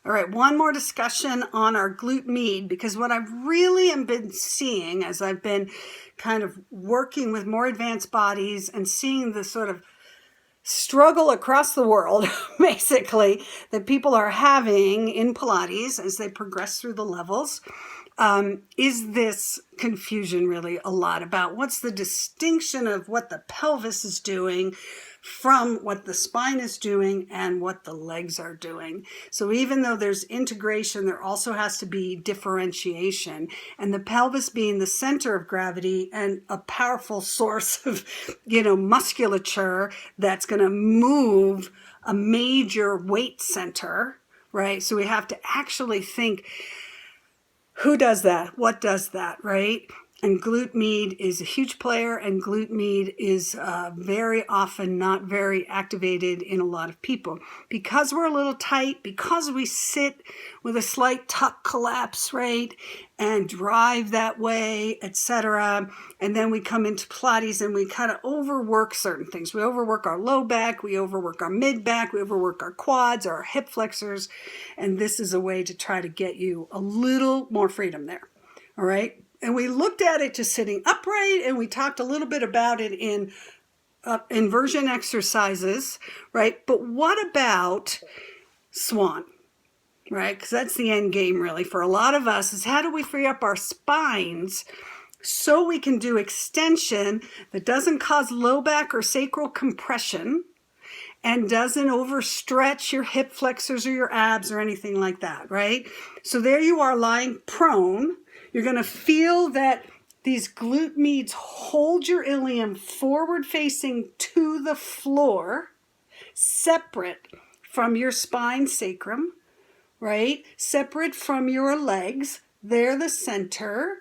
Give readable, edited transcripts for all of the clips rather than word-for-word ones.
All right, one more discussion on our glute med, because what I've really been seeing as I've been kind of working with more advanced bodies and seeing the sort of struggle across the world, basically, that people are having in Pilates as they progress through the levels, is this confusion really a lot about what's the distinction of what the pelvis is doing from what the spine is doing and what the legs are doing. So even though there's integration, there also has to be differentiation, and the pelvis being the center of gravity and a powerful source of, musculature that's going to move a major weight center, right? So we have to actually think, who does that? What does that, right? And glute med is a huge player, and glute med is very often not very activated in a lot of people. Because we're a little tight, because we sit with a slight tuck collapse, right, and drive that way, etc. And then we come into Pilates and we kind of overwork certain things. We overwork our low back, we overwork our mid back, we overwork our quads, our hip flexors, and this is a way to try to get you a little more freedom there, all right? And we looked at it just sitting upright, and we talked a little bit about it in inversion exercises, right? But what about swan, right? Because that's the end game really for a lot of us, is how do we free up our spines so we can do extension that doesn't cause low back or sacral compression and doesn't overstretch your hip flexors or your abs or anything like that, right? So there you are lying prone. You're going to feel that these glute meds hold your ilium forward facing to the floor, separate from your spine sacrum, right? Separate from your legs. They're the center.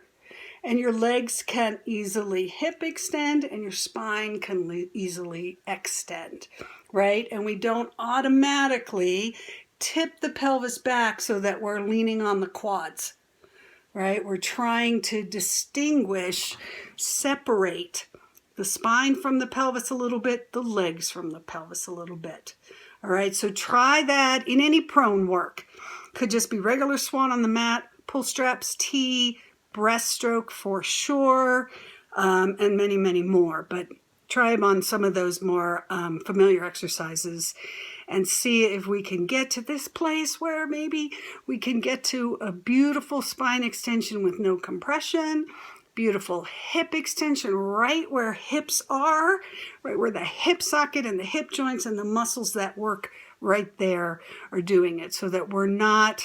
And your legs can easily hip extend and your spine can easily extend, right? And we don't automatically tip the pelvis back so that we're leaning on the quads, right? We're trying to distinguish, separate the spine from the pelvis a little bit, the legs from the pelvis a little bit. All right, so try that in any prone work. Could just be regular swan on the mat, pull straps, T, breaststroke for sure, and many, many more. But try them on some of those more familiar exercises and see if we can get to this place where maybe we can get to a beautiful spine extension with no compression, beautiful hip extension right where hips are, right where the hip socket and the hip joints and the muscles that work right there are doing it, so that we're not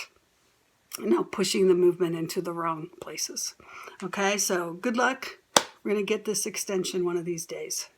pushing the movement into the wrong places. Okay, so good luck. We're going to get this extension one of these days.